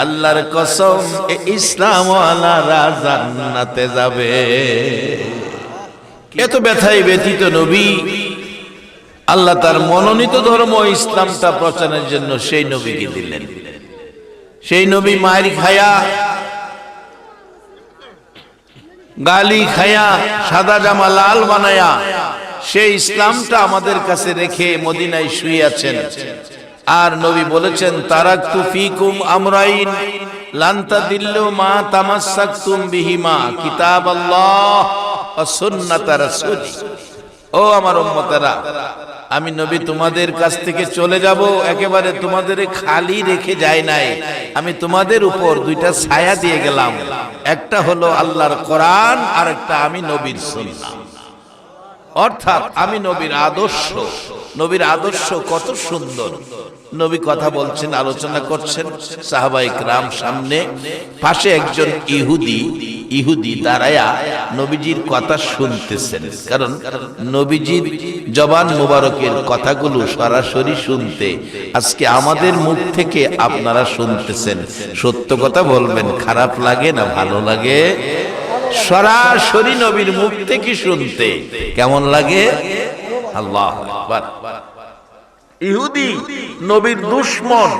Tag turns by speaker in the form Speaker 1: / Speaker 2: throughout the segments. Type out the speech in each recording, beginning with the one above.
Speaker 1: আল্লাহর কসম ইসলাম ওয়ালারা জান্নাতে যাবে। এত ব্যথায় ব্যথিত নবী আল্লাহ তার মনোনীত ধর্ম ইসলামটা প্রচারের জন্য সেই নবীকে দিলেন। সেই নবী মায়ের খায়া, গালি খায়া, সাদা জামা লাল বানায়া সেই ইসলামটা আমাদের কাছে রেখে মদিনায় শুয়ে আছেন। আর নবী বলেছেন, তারাকতু ফিকুম আমরাইন লান তাদিল্লু মা তামাসসাকতুম বিহিমা, কিতাবাল্লাহ ওয়া সুন্নাত রাসূলি। ও আমার উম্মতেরা, আমি নবী তোমাদের কাছ থেকে চলে যাব, একেবারে তোমাদের খালি রেখে যায় নাই। আমি তোমাদের উপর দুইটা ছায়া দিয়ে গেলাম, একটা হলো আল্লাহর কোরআন, আর একটা আমি নবীর সুন্নাহ। অর্থাৎ আমি নবীর আদর্শ। নবীর আদর্শ কত সুন্দর। নবী কথা বলছেন, আলোচনা করছেন, সাহাবায়ে কেরাম সামনে, পাশে একজন ইহুদি দাঁড়ায়া নবীজির কথা শুনতেছেন। কারণ নবীজির জবান মুবারকের কথাগুলো সরাসরি শুনতে আজকে আমাদের মুখ থেকে আপনারা শুনতেছেন। সত্য কথা বলবেন, খারাপ লাগে না ভালো লাগে? সরাসরি নবীর মুখ থেকে শুনতে কেমন লাগে? আল্লাহু আকবার। ইহুদি নবীর দুশমন,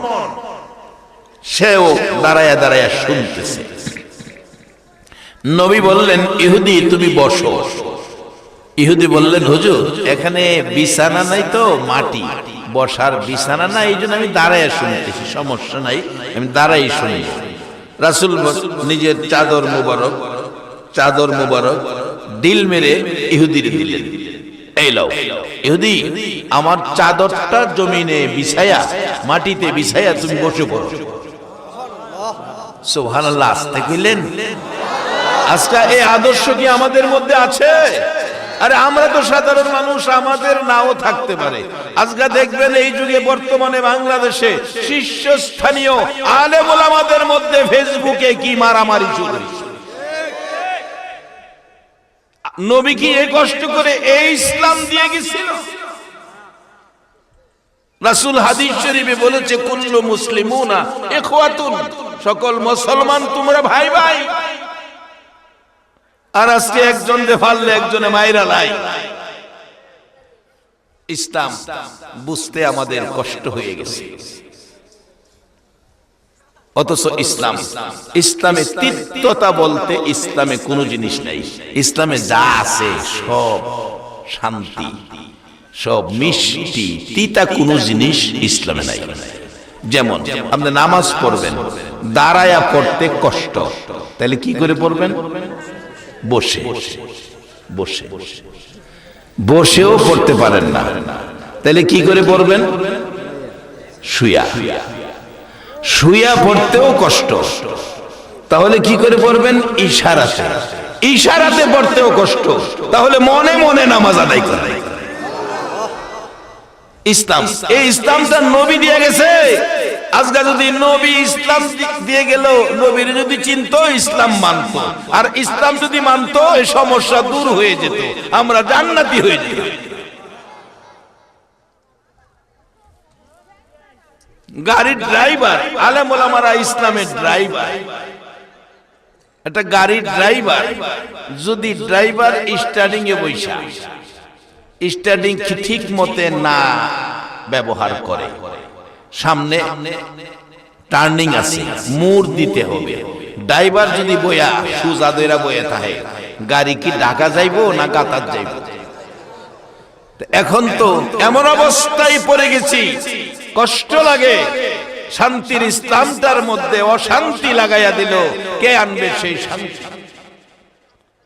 Speaker 1: সেও দাঁড়ায়া দাঁড়ায়া শুনতেছে। নবী বললেন, ইহুদি তুমি বসো। ইহুদি বললেন, হুজুর এখানে বিছানা নাই তো, মাটি, বসার বিছানা নাই, এই জন্য আমি দাঁড়ায়া শুনতেছি। সমস্যা নাই, আমি দাঁড়াই শুনি। রাসূল নিজের চাদর মুবারক ডিল মেরে ইহুদির দিলেন, এই লও। ইহুদি, আমার চাদরটা জমিনে বিছায়া, মাটিতে বিছায়া তুমি বসে পড়ো। সুবহানাল্লাহ, আস্তে কইলেন। আজকে এই আদর্শ কি আমাদের মধ্যে আছে? আরে আমরা তো সাধারণ মানুষ, আমাদের নাও থাকতে পারে। আজকে দেখবেন এই যুগে বর্তমানে বাংলাদেশে শীর্ষস্থানীয় আলেম ওলামাদের মধ্যে ফেসবুকে কি মারামারি চলছে। নবী কি এই কষ্ট করে এই ইসলাম দিয়ে গেছিল? রাসূল হাদিস শরীফে বলেছে, কুল্লু মুসলিমুনা ইখওয়াতুন, সকল মুসলমান তোমরা ভাই ভাই। আর আজকে একজন দে ফাললে একজনে মাইরা লাই। ইসলাম বুঝতে আমাদের কষ্ট হয়ে গেছে। অথচ ইসলামে তিক্ততা বলতে ইসলামে কোনো জিনিস নাই। ইসলামে যা আছে সব শান্তি, সব মিষ্টি, তিতা কোনো জিনিস ইসলামে নাই। যেমন আপনি নামাজ পড়বেন, দাঁড়ায়া পড়তে কষ্ট, তাহলে কি করে পড়বেন? বসে বসে বসেও পড়তে পারেন না, তাহলে কি করে পড়বেন? শুয়া পড়তেও কষ্ট, তাহলে কি করে পড়বেন? ইশারাতে পড়তেও কষ্ট, তাহলে মনে মনে নামাজ আদায় করেন। ইসলাম, এই ইসলামটা নবী দিয়ে গেছে। আজকে যদি নবী ইসলাম দিয়ে গেল, নবীর যদি চিনতো, ইসলাম মানতো, আর ইসলাম যদি মানতো, এই সমস্যা দূর হয়ে যেত, আমরা জান্নাতি হয়ে যেত। গাড়ির ড্রাইভার, আলেম ওলামারা ইসলামের ড্রাইভার। একটা গাড়ির ড্রাইভার যদি ড্রাইভার স্টার্টিং এ বৈশা স্টার্টিং ঠিক মতে না ব্যবহার করে, সামনে টার্নিং আছে, মোড় দিতে হবে, ড্রাইভার যদি বয়া সুজা দইরা বয়া থাকে, গাড়ি কি ঢাকা যাইবো না গাতার যাইবো? এখন তো এমন অবস্থায় পড়ে গেছি, কষ্ট লাগে। শান্তির ইসলামটার মধ্যে অশান্তি লাগাইয়া দিল, কে আনবে সেই শান্তি?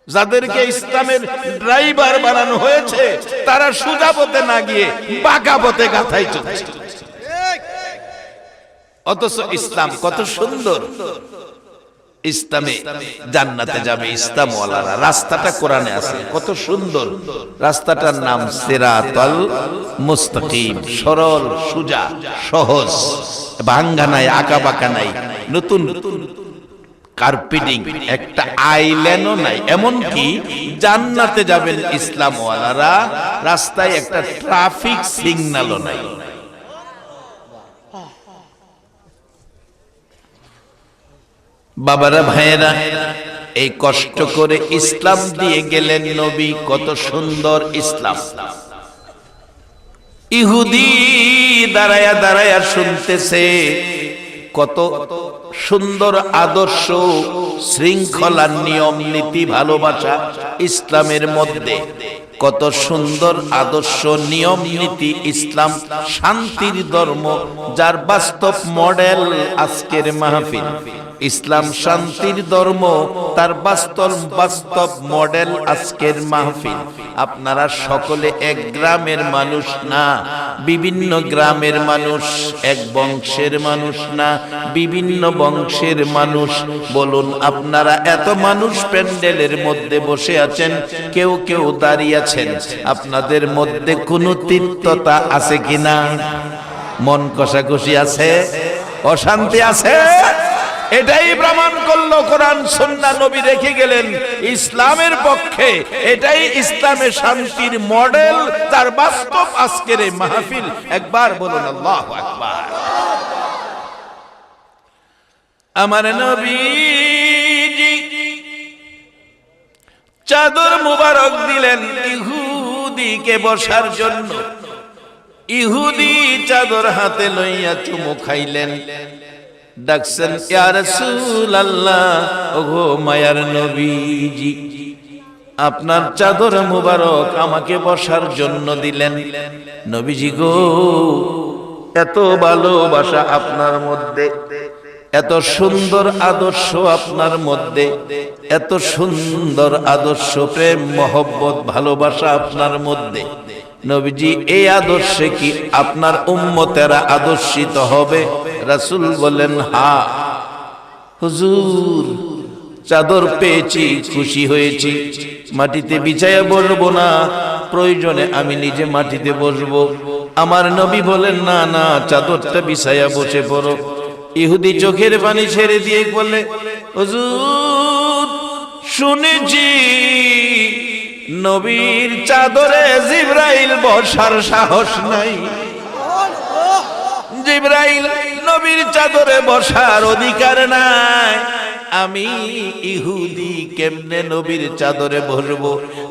Speaker 1: যাদেরকে ইসলামের ড্রাইভার বানানো হয়েছে, তারা সোজা পথে না গিয়ে বাঁকা পথে গাথাই চলছে। অথচ ইসলাম কত সুন্দর। ইসলামে জান্নাতে যাবে ইসলাম ওয়ালারা, রাস্তাটা কোরআনে আছে, কত সুন্দর। রাস্তাটার নাম সিরাতাল মুস্তাকিম, সরল সোজা সহজ, ভাঙ্গা নাই, আঁকা বাঁকা নাই, নতুন কার্পেটিং, একটা আইল্যান্ডও নাই। এমনকি জান্নাতে যাবেন ইসলাম ওয়ালারা, রাস্তায় একটা ট্রাফিক সিগন্যালও নাই। বাবারা ভাইয়েরা, এই কষ্ট করে ইসলাম দিয়ে গেলেন নবী। কত সুন্দর ইসলাম! ইহুদি দাঁড়ায়া দাঁড়ায়া শুনতেছে, কত সুন্দর আদর্শ, শৃঙ্খলা, নিয়ম নীতি, ভালোবাসা ইসলামের মধ্যে। কত সুন্দর আদর্শ, নিয়ম নীতি। ইসলাম শান্তির ধর্ম, যার বাস্তব মডেল আজকের মাহফিল। ইসলাম শান্তির ধর্ম, তার বাস্তব মডেল আজকের মাহফিল। আপনারা সকলে এক গ্রামের মানুষ না, বিভিন্ন গ্রামের মানুষ, এক বংশের মানুষ না, বিভিন্ন বংশের মানুষ। বলুন, আপনারা এত মানুষ প্যান্ডেলের মধ্যে বসে আছেন, কেউ কেউ দাঁড়িয়ে আছেন, আপনাদের মধ্যে কোনো তিক্ততা আছে কিনা? মন কষাকষি আছে? অশান্তি আছে? এটাই প্রমাণ করলো কোরআন সুন্নাহ, নবী রেখে গেলেন ইসলামের পক্ষে। এটাই ইসলামের শান্তির মডেল, তার বাস্তব আজকের এই মাহফিল। একবার বলুন আল্লাহু আকবার। আমার নবীজি চাদর মুবারক দিলেন ইহুদিকে বসার জন্য। ইহুদি চাদর হাতে লইয়া চুমু খাইলেন। ডাকছেন, ইয়া রাসূলুল্লাহ, ওগো মায়ার নবীজি, আপনার চাদর মুবারক আমাকে বসার জন্য দিলেন। নবীজি গো, এত ভালোবাসা আপনার মধ্যে, এত সুন্দর আদর্শ আপনার মধ্যে, এত সুন্দর আদর্শ, প্রেম, মহব্বত, ভালোবাসা আপনার মধ্যে। নবীজি, এই আদর্শে কি আপনার উম্মতেরা আদর্শিত হবে? রাসূল বলেন, হ্যাঁ হুজুর, চাদর পেয়েছি, খুশি হয়েছি, মাটিতে বিছায়া বসবো না, প্রয়োজনে আমি নিজে মাটিতে বসবো। আমার নবী বলেন, না না, চাদরটা বিছায়া বসে পড়ো। ইহুদি চোখের পানি ছেড়ে দিয়ে বলে, হুজুর, শুনেছি নবীর চাদরে জিবরাইল বসার সাহস নাই, জিবরাইল নবীর চাদরে বসার অধিকার নাই। আমি ইহুদি কেমনে নবীর চাদরে বসবো?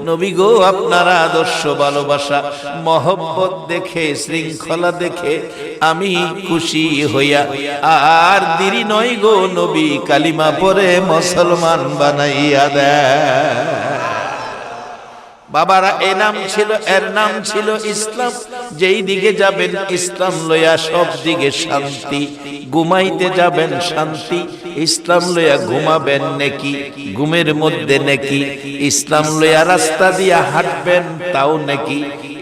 Speaker 1: নবী গো, আপনার আদর্শ, ভালোবাসা, মহব্বত দেখে, শৃঙ্খলা দেখে আমি খুশি হইয়া আর দেরি নয় গো, নবী কালিমা পড়ে মুসলমান বানাইয়া দেয়। বাবারা, এর নাম ছিল ইসলাম। যেই দিকে যাবেন ইসলাম লইয়া, সব দিকে শান্তি। ঘুমাইতে যাবেন শান্তি, ইসলাম লইয়া ঘুমাবেন নেকি, ঘুমের মধ্যে নেকি। ইসলাম লইয়া রাস্তা দিয়া হাঁটবেন, তাও নেকি।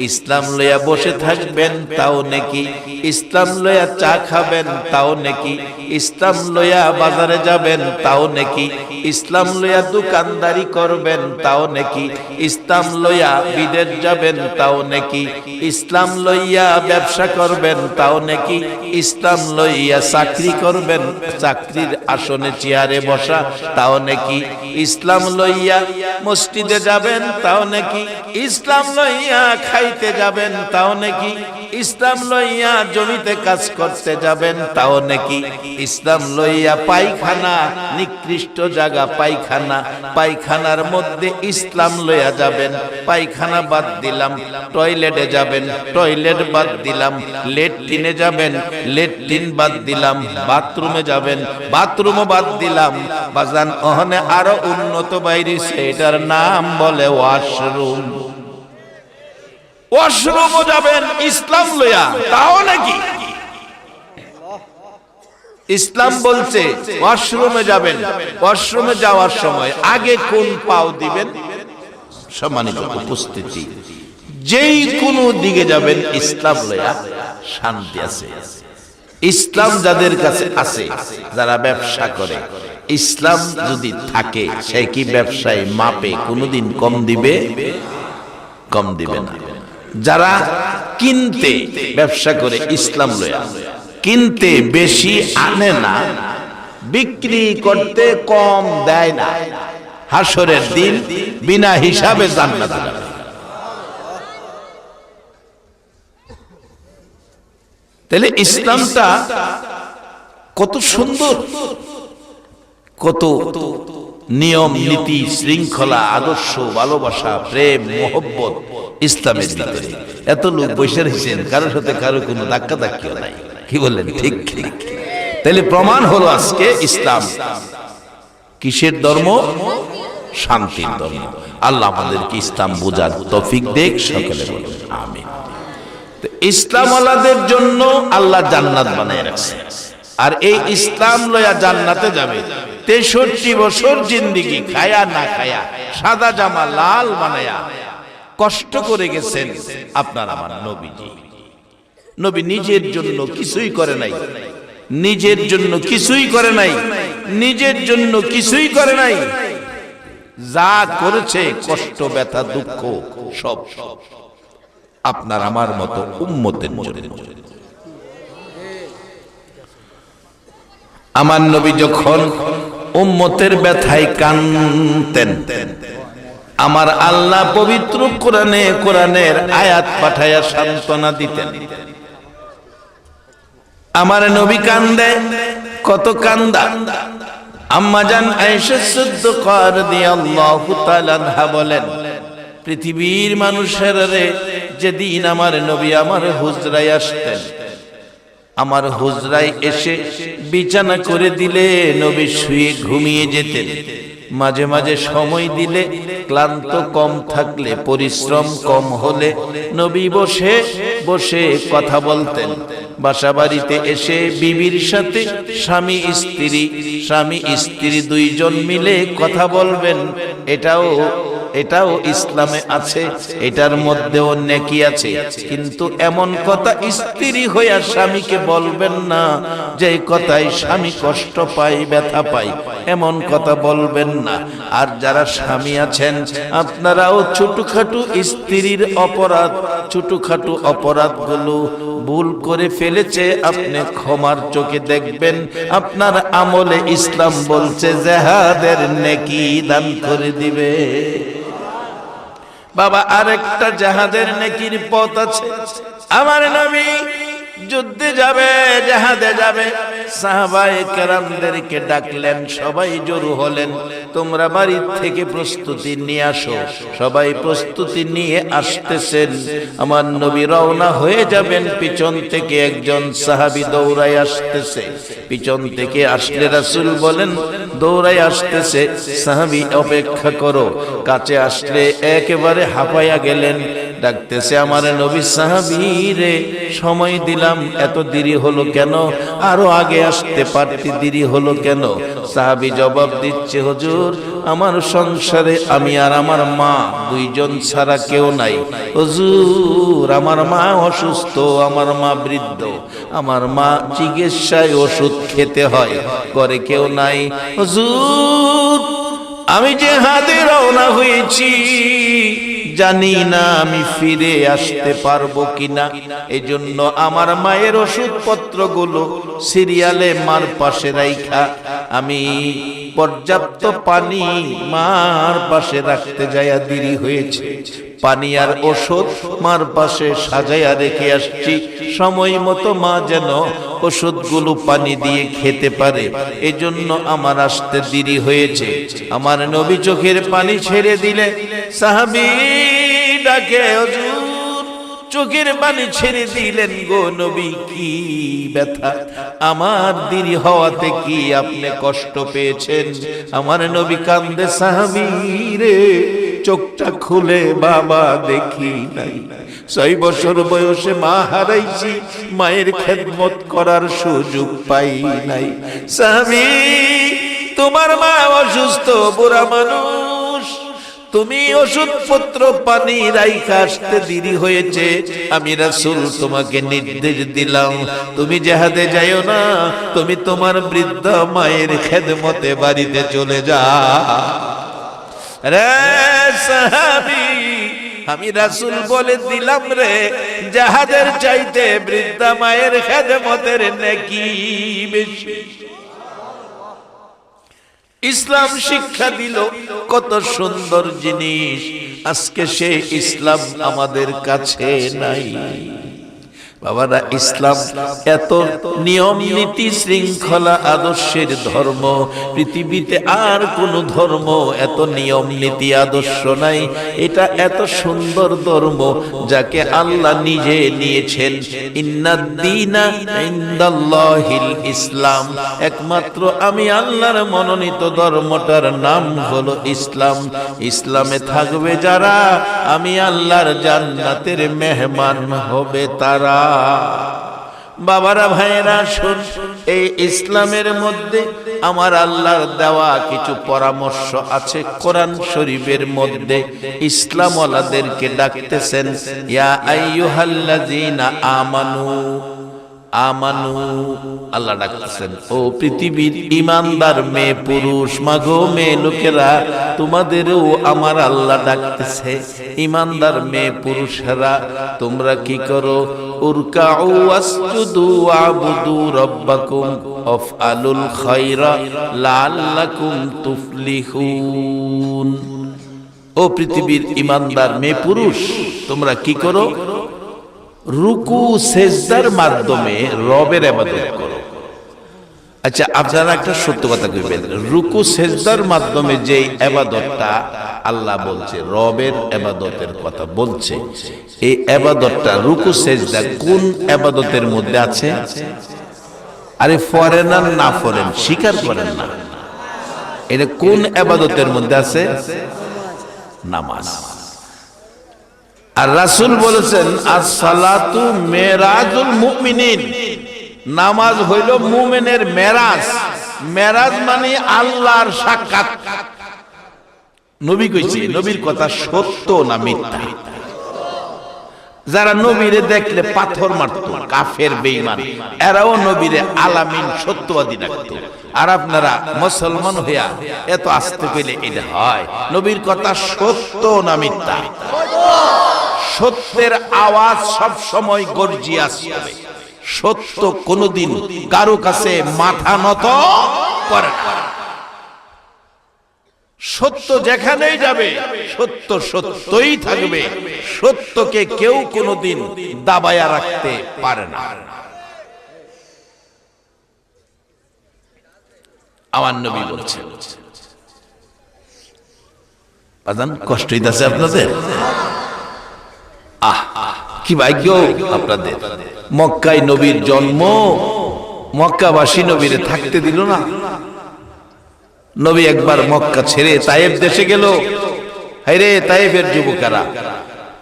Speaker 1: ইসলাম লইয়া বসে থাকবেন, তাও নেকি। ইসলাম লইয়া চা খাবেন, তাও নেকি। ইসলাম লইয়া বাজারে যাবেন, তাও নেকি। ইসলাম লইয়া দোকানদারি করবেন, তাও নেকি। ইসলাম লইয়া বিদেশ যাবেন, তাও নেকি। ইসলাম লইয়া ব্যবসা করবেন, তাও নেকি। ইসলাম লইয়া চাকরি করবেন, চাকরির আসনে চেয়ারে বসা, তাও নেকি। ইসলাম লইয়া মসজিদে যাবেন, তাও নেকি। ইসলাম লইয়া খাইতে যাবেন, তাও নেকি। ইসলাম লইয়া জমিতে কাজ করতে যাবেন, তাও নেকি। ইসলাম লইয়া পায়খানা, নিকৃষ্ট জায়গা পায়খানা, পায়খানার মধ্যে ইসলাম লইয়া যাবেন। পায়খানা বাদ দিলাম, টয়লেটে যাবেন, টয়লেট বাদ দিলাম। লেট্রিনে যাবেন, লেট্রিন বাদ দিলাম। বাথরুমে যাবেন, বাথরুমও বাদ দিলাম। বাজান, ওখানে আরো উন্নত বাইরে, সেটার নাম বলে ওয়াশরুম। ওয়াশরুমও যাবেন ইসলাম লইয়া, তাও নাকি। ইসলাম বলছে ওয়াশরুমে যাবেন, ওয়াশরুমে যাওয়ার সময় আগে কোন পাও দিবেন? সম্মানিত উপস্থিতি, যেই কোনো দিকে যাবেন ইসলাম লইয়া শান্তি আছে। ইসলাম যাদের কাছে আছে, যারা ব্যবসা করে, ইসলাম যদি থাকে, সে কি ব্যবসায় মাপে কোনোদিন কম দিবে? কম দিবে না। যারা কিনতে ব্যবসা করে ইসলাম লইয়া, কিনতে বেশি আনে না, বিক্রি করতে কম দেয় না, হাসরের দিন বিনা হিসাবে জান্নাতে যাবে। তাহলে ইসলামটা কত সুন্দর! কত নিয়ম নীতি শৃঙ্খলা আদর্শ ভালোবাসা প্রেম মোহব্বত ইসলামের ভিতরে। এত লোক বসে রয়েছেন, কারোর সাথে কারো কোনো ধাক্কা ধাক্কিও নাই। কি বললেন? ঠিক ঠিক। তাহলে প্রমাণ হলো আজকে ইসলাম কিসের ধর্ম? শান্তির ধর্ম। আল্লাহ আমাদেরকে ইসলাম বোঝার তৌফিক দেখ, সকলে বলুন আমিন। ইসলাম ওয়ালাদের জন্য আল্লাহ জান্নাত বানায় রাখছে, আর এই ইসলাম লয়া জান্নাতে যাবে 63 বছর জিন্দেগি খায়া না খায়া সাদা জামা লাল বানায়া কষ্ট করে গেছেন আপনার আমার নবীজি। নবী নিজের জন্য কিছুই করে নাই, নিজের জন্য কিছুই করে নাই, নিজের জন্য কিছুই করে নাই। যা করেছে কষ্ট ব্যথা দুঃখ সব আপনার আমার মতো উম্মতের জন্য। আমার নবী যখন উম্মতের ব্যথায় কাঁদতেন, আমার আল্লাহ পবিত্র কোরআনের আয়াত পাঠায়া সান্ত্বনা দিতেন। আমার নবী কান্দে, কত কান্দা। আম্মা জান আয়েশা সিদ্দিকা রাদিয়াল্লাহু তাআলা আনহা বলেন, পৃথিবীর মানুষেরা যেদিন আমার নবী আমার হুজরায় আসতেন, আমার হুজরায় এসে বিছানা করে দিলে নবী শুয়ে ঘুমিয়ে যেতেন। মাঝে মাঝে সময় দিলে, ক্লান্ত কম থাকলে, পরিশ্রম কম হলে নবী বসে বসে কথা বলতেন। বাসা বাড়িতে এসে বিবির সাথে স্বামী স্ত্রী দুইজন মিলে কথা বলবেন। এটাও ইসলামে আছে, এটার মধ্যেও নেকি আছে। কিন্তু এমন কথা স্ত্রী হইয়া স্বামীকে বলবেন না যে কথায় স্বামী কষ্ট পায়, ব্যথা পায়, এমন কথা বলবেন না। আর যারা স্বামী আছেন, আপনারাও ছোটখাটো স্ত্রীর অপরাধ, ছোটখাটো অপরাধগুলো ভুল করে ফেলেছে, আপনি ক্ষমার চোখে দেখবেন। আপনার আমলে ইসলাম বলছে জিহাদের নেকি দান করে দিবে। বাবা, আরেকটা জিহাদের নেকির পথ আছে। আমার নবী যুদ্ধে যাবে, জিহাদে যাবে, সাহাবায়ে কেরামদেরকে ডাকলেন, সবাই জড়ো হলেন, তোমরা বাড়ি থেকে প্রস্তুতি নিয়ে আসো। সবাই প্রস্তুতি নিয়ে আসতেছেন। আমার নবী রওনা হয়ে যাবেন, পিছন থেকে একজন সাহাবী দৌড়ায় আসতেছে। পিছন থেকে আসলে রাসূল বলেন, দৌড়ায় আসতেছে, সাহাবী অপেক্ষা করো। কাছে আসলে একেবারে হাঁপাইয়া গেলেন, ডাকতেছে, আমার নবী সাহাবী রে, সময় দিলাম, এত দেরি হলো কেন? আরো আগে আসতে পারতে, দেরি হলো কেন? সাহাবী জবাব দিচ্ছে, হুজুর, আমার সংসারে আমি আর আমার মা দুইজন ছাড়া কেউ নাই। হুজুর, আমার মা অসুস্থ, আমার মা বৃদ্ধ, আমার মা চিকিৎসায় ওষুধ খেতে হয়, করে কেউ নাই। হুজুর, আমি জিহাদে রওনা হয়েছি, জানি না আমি ফিরে আসতে পারবো কিনা। এজন্য আমার মায়ের ওষুধপত্রগুলো সিরিয়ালে মার পাশে রাইখা আমি পর্যাপ্ত পানি মার পাশে রাখতে যাইয়া দেরি হয়েছে। পানি আর ওষুধ মার পাশে সাজাইয়া রেখে আসছি, সময় মতো মা যেন ওষুধগুলো পানি দিয়ে খেতে পারে, এজন্য আমার আসতে দেরি হয়েছে। আমার নবী চোখের পানি ছেড়ে দিলে, সাহাবী ডাকে, হুজুর, চোখের পানি ছেড়ে দিলেন গো নবী, কি ব্যথা, আমার দেরি হওয়াতে কি আপনি কষ্ট পেয়েছেন? আমার নবী কান্দে, সাহাবী রে, চোখটা খুলে বাবা দেখি নাই, 6 বছর বয়সে মা হারাইছি, মায়ের খেদমত করার সুযোগ পাই নাই। সাহাবী, তোমার মা অসুস্থ, বুড়া মানুষ, তুমি ওষুধপত্র পানি রাইখা আসতে দেরি হয়েছে, আমি রাসূল তোমাকে নির্দেশ দিলাম, তুমি জিহাদে যাইও না, তুমি তোমার বৃদ্ধ মায়ের খেদমতে বাড়িতে চলে যাও। রে সাহাবী, আমি রাসূল বলে দিলাম রে, জিহাদের চাইতে বৃদ্ধা মায়ের খেদমতের নেকি বেশি। ইসলাম শিক্ষা দিল কত সুন্দর জিনিস, আজকে সেই ইসলাম আমাদের কাছে নাই। বাবারা, ইসলাম এত নিয়ম নীতি শৃঙ্খলা আদর্শের ধর্ম, পৃথিবীতে আর কোন ধর্ম এত নিয়ম নীতি আদর্শ নাই। এটা এত সুন্দর ধর্ম যাকে আল্লাহ নিজে নিয়েছেন। ইন্নাদ-দীনা ইনদাল্লাহিল ইসলাম, একমাত্র আমি আল্লাহর মনোনীত ধর্মটার নাম হলো ইসলাম। ইসলামে থাকবে যারা, আমি আল্লাহর জান্নাতের মেহমান হবে তারা। বাবারা, ভাইয়েরা, শুন, এই ইসলামের মধ্যে আমার আল্লাহর দেওয়া কিছু পরামর্শ আছে। কোরআন শরীফের মধ্যে ইসলামওয়ালাদেরকে ডাকতেছেন, ইয়া আইয়ুহাল্লাযীনা আমানু, আমানু, আল্লাহ ডাকতেছেন, ও পৃথিবীর ইমানদার মেয়ে পুরুষ, মাগো মেয়ে লোকেরা, তোমাদেরও আমার আল্লাহ ডাকতেছে। ইমানদার মেয়ে পুরুষেরা, তোমরা কি করো? উরকাউ ওয়াসজুদু ওয়াবুদু রাব্বাকুম ওয়াফআলুল খায়রা লাআল্লাকুম তুফলিহুন। ও পৃথিবীর ইমানদার মেয়ে পুরুষ, তোমরা কি করো? রুকু সেজদার মাধ্যমে রবের ইবাদত করো। আচ্ছা, আপনারা একটা সত্য কথা কইবেন, রুকু সেজদার মাধ্যমে যে ইবাদতটা আল্লাহ বলছে, রবের ইবাদতের কথা বলছে, এই ইবাদতটা রুকু সেজদা কোন ইবাদতের মধ্যে আছে? আরে ফরেন আর না ফরেন স্বীকার করেন না, এটা কোন ইবাদতের মধ্যে আছে? নামাজ। আর রাসূল বলেছেন, আস-সালাতু মেরাজুল মুমিনিন, নামাজ হইল মুমিনের মেরাজ। মেরাজ মানে আল্লাহর সাক্ষাৎ। নবী কইছে, নবীর কথা সত্য না মিথ্যা? যারা নবীরে দেখলে পাথর মারতো, কাফের বেঈমান, এরাও নবীরে আলামিন সত্যবাদী ডাকতো। আর আপনারা মুসলমান হইয়া এত আস্তে কইলে এটা হয়? নবীর কথা সত্য না মিথ্যা? সত্যের আওয়াজ সব সময় গর্জিয়াস হবে। সত্য কোনদিন কারো কাছে মাথা নত করে না। সত্য যেখানেই যাবে সত্য সত্যই থাকবে। সত্যকে কেউ কোনদিন দাবায়া রাখতে পারে না। আমার নবী বলছেন, আজান কষ্ট হইতাছে আপনাদের? কি ভাগ্য আপনাদের! মক্কায় নবীর জন্ম, মক্কাবাসী নবীরে থাকতে দিল না। নবী একবার মক্কা ছেড়ে তায়েফ দেশে গেল। হায়রে তায়েফের যুবকেরা,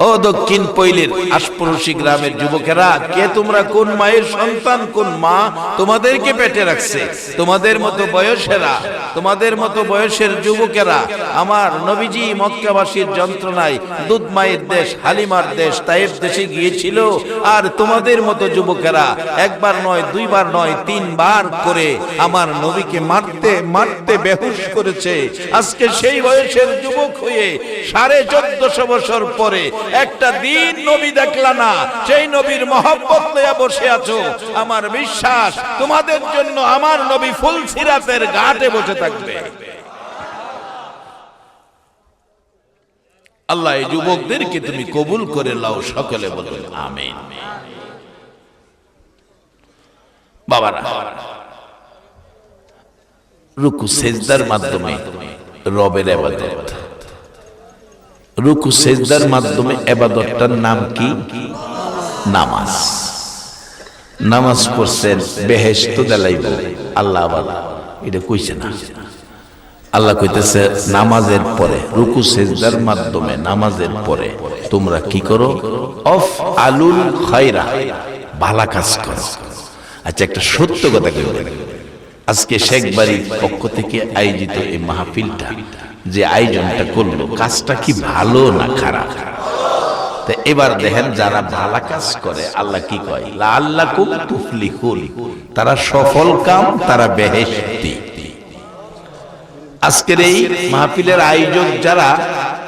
Speaker 1: ও দক্ষিণ পৈলের আশপাশি গ্রামের যুবকেরা, কে তোমরা? কোন মায়ের সন্তান? কোন মা তোমাদেরকে পেটে রাখছে? তোমাদের মতো বয়সেরা, তোমাদের মতো বয়সের যুবকেরা আমার নবীজি মক্কাবাসীর যন্ত্রণায় দুধ মায়ের দেশ হালিমার দেশ তায়েফ দেশে গিয়েছিল। আর তোমাদের মতো যুবকেরা একবার নয়, দুইবার নয়, তিনবার করে আমার নবীকে মারতে মারতে বেহুশ করেছে। আজকে সেই বয়সের যুবক হয়ে 1450 বছর পরে একটা দিন নবী দেখলা না, সেই নবীর মহব্বত লইয়া বসে আছো। আমার বিশ্বাস তোমাদের জন্য আমার নবী ফুলসিরাতের ঘাটে বসে থাকবে। আল্লাহ এই যুবকদেরকে তুমি কবুল করে নাও, সকলে বলুন আমিন। বাবারা, রুকু সেজদার মাধ্যমে রবের ইবাদত, রুকু সেজদার মাধ্যমে ইবাদতটার নাম কি? নামাজ। নামাজ পড়ছেন বেহেশত দিলাইব আল্লাহ। আবার এটা কইছে না, আল্লাহ কইতেছে নামাজের পরে, রুকু সেজদার মাধ্যমে নামাজের পরে তোমরা কি করো? অফ আলুল খায়রা, ভালো কাজ করো। আচ্ছা, একটা সত্য কথা কইবেন, আজকে শেখ বাড়ির পক্ষ থেকে আয়োজিত এই মাহফিলটা যে আয়োজনটা করলো, কাজটা কি ভালো না খারাপ? তো এবার দেখেন, যারা ভালো কাজ করে আল্লাহ কি কয়? লাআল্লাকুম তুফলিহুন, তারা সফল কাম, তারা বেহেশতি। আজকের এই মাহফিলের আয়োজক যারা,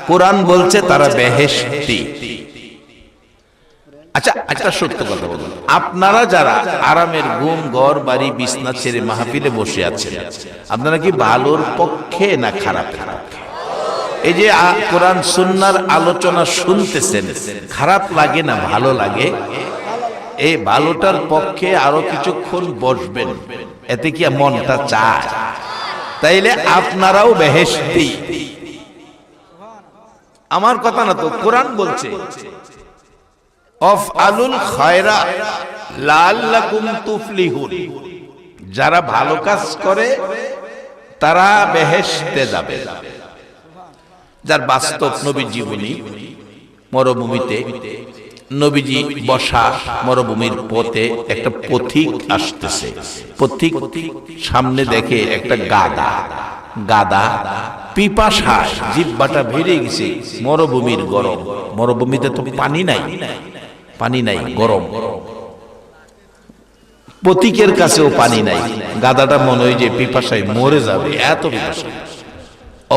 Speaker 1: কোরআন বলছে তারা বেহেশতি। আচ্ছা, একটা সত্য কথা বলুন, আপনারা যারা আরামের ঘুম ঘর বাড়ি বিছনা ছেড়ে মাহফিলে বসে আছেন, আপনারা কি ভালোর পক্ষে না খারাপের পক্ষে? এই যে কোরআন সুন্নাহর আলোচনা শুনতেছেন, খারাপ লাগে না ভালো লাগে? এই ভালোটার পক্ষে আরো কিছুক্ষণ বসবেন, এতে কি মনটা চায়? তাইলে আপনারাও বেহেশতি। আমার কথা না তো, কোরআন বলছে আফআলুল খায়রা লাআল্লাকুম তুফলিহুন, যারা ভালো কাজ করে তারা বেহেশতে যাবে। যার বাস্তব নবী জীবনী, মরুভূমিতে নবীজি বসা, মরুভূমির পথে একটা পথিক আসতেছে। পথিক সামনে দেখে একটা গাদা, গাদা পিপাসায় জিহ্বাটা ভেড়ে গেছে। মরুভূমির গরম, মরুভূমিতে তো পানি নাই, পানি নাই, গরম। পথিকের কাছেও পানি নাই। গাদাটা মনে হয় যে পিপাসায় মরে যাবে, এত পিপাসা।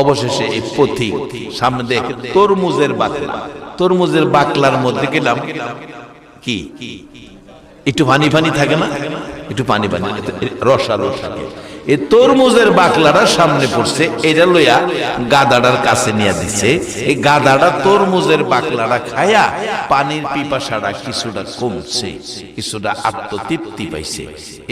Speaker 1: অবশেষে এই পথিক সামনে দেখে তরমুজের বাকলা, তরমুজের বাকলার মধ্যে গেলাম কি একটু পানি পানি থাকে না, একটু পানি পানি রসা রসা, এই তরমুজের বাকলাটা সামনে পড়ছে। এটা লইয়া গাদাটার কাছে নিয়ে দিছে। এই গাদাটা তরমুজের বাকলাটা খায়া পানির পিপাসাটা কিছুটা কমছে, কিছুটা আত্মতৃপ্তি পাইছে।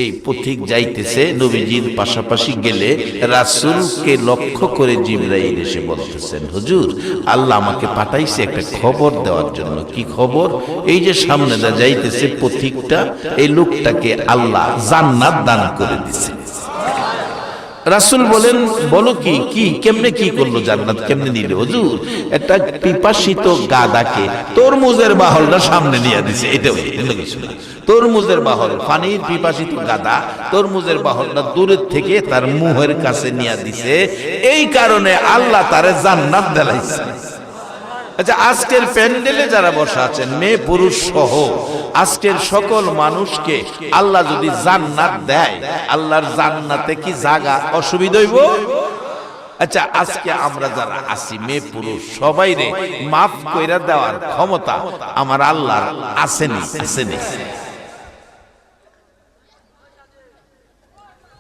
Speaker 1: এই পথিক যাইতেছে, নবীজির পাশাপাশি গেলে রাসূলকে লক্ষ্য করে জিবরাইল এসে বলতেছেন, হুজুর আল্লাহ আমাকে পাঠাইছে একটা খবর দেওয়ার জন্য। কি খবর? এই যে সামনে দা যাইতেছে পথিকটা, এই লোকটাকে আল্লাহ জান্নাত দান করে দিছে। রাসূল বলেন, বলো কি কি কেমনে কি করলো, জান্নাত কেমনে নিল? হুজুর একটা পিপাসিত গাদাকে তরমুজের বাহলটা সামনে নিয়ে দিছে। এটা কিছু না, তরমুজের বাহল, পানির পিপাসিত গাদা তরমুজের বাহলটা দূরের থেকে তার মুহের কাছে নিয়ে দিছে। এই কারণে আল্লাহ তারে জান্নাত দিলাইছে। আচ্ছা, আজকের প্যান্ডেলে যারা বসা আছেন, মেয়ে পুরুষ সহ আজকের সকল মানুষকে আল্লাহ যদি জান্নাত দেয়, আল্লাহর জান্নাতে কি জায়গা অসুবিধা হইব? আচ্ছা, আজকে আমরা যারা আছি মেয়ে পুরুষ সবাই রে মাফ কইরা দেওয়ার ক্ষমতা আমার আল্লাহর আসেনি, আসেনি।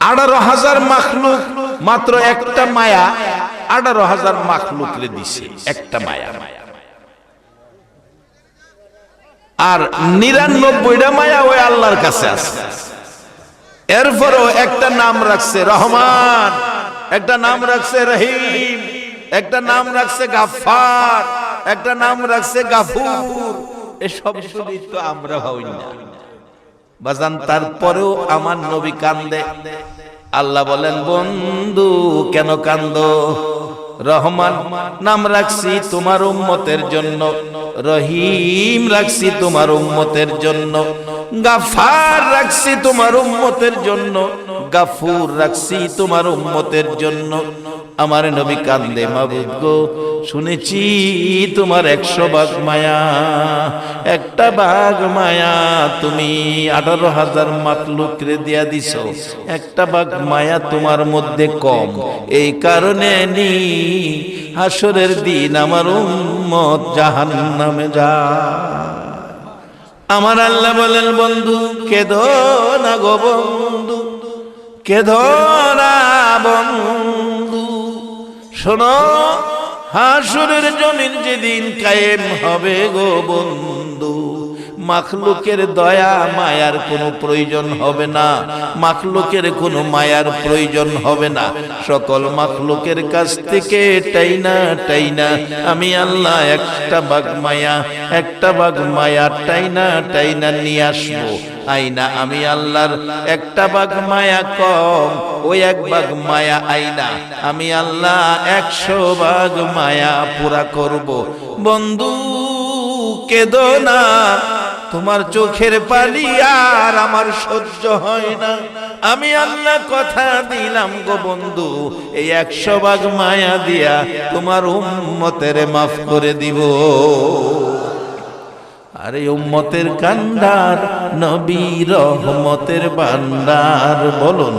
Speaker 1: 18,000 মাখলুক, মাত্র একটা মায়া 18,000 মাখলুক রে দিছে, একটা মায়া। আর 99টা মায়া ওই আল্লাহর কাছে আছে। এরপরও একটা নাম রাখছে রহমান, একটা নাম রাখছে রহিম, একটা নাম রাখছে গাফফার, একটা নাম রাখছে গাফুর। এসব শুনি তো আমরা হই না বাজান। তারপরেও আমার নবী কান্দে। আল্লাহ বলেন, বন্ধু কেন কান্দো? রহমান নাম রাখছি তোমার উম্মতের জন্য, রহিম রাখছি তোমার উম্মতের জন্য, গাফার রাখছি তোমার উম্মতের জন্য, গাফুর রাখছি তোমার উম্মতের জন্য। আমার নবী কান্দে, মাবুদ গো শুনেছি তোমার 100 ভাগ মায়া, একটা ভাগ মায়া তুমি 18,000 মাখলুকরে দিয়া দিছো, একটা ভাগ মায়া তোমার মধ্যে কম। এই কারণে নি হাসরের দিন আমার উম্মত জাহান্নামে যায়। আমার আল্লাহ বলেন, বন্ধু কেঁদো না গো বন্ধু, কেঁদো না বন্ধু, শোনো হাসরের জমিন যেদিন কায়েম হবে গো বন্ধু, মাখলুকের দয়া মায়ার কোনো প্রয়োজন হবে না, মাখলুকের কোনো মায়ার প্রয়োজন হবে না। সকল মাখলুকের কাছ থেকে টাইনা টাইনা আমি আল্লাহ একটা ভাগ মায়া, একটা ভাগ মায়া টাইনা টাইনা নিয়ে আসবো। আইনা আমি আল্লাহর একটা ভাগ মায়া কম, ওই 1 ভাগ মায়া আইনা আমি আল্লাহ 100 ভাগ মায়া পুরা করব। বন্ধু কেঁদো না, তোমার চোখের পানি আর আমার সহ্য হয় না। আমি আল্লাহ কথা দিলাম গো বন্ধু, এই 100 ভাগ মায়া দিয়া তোমার উম্মতের মাফ করে দিব। আরে উম্মতের কান্ডার নবী রহমতের ভান্ডার, বলুন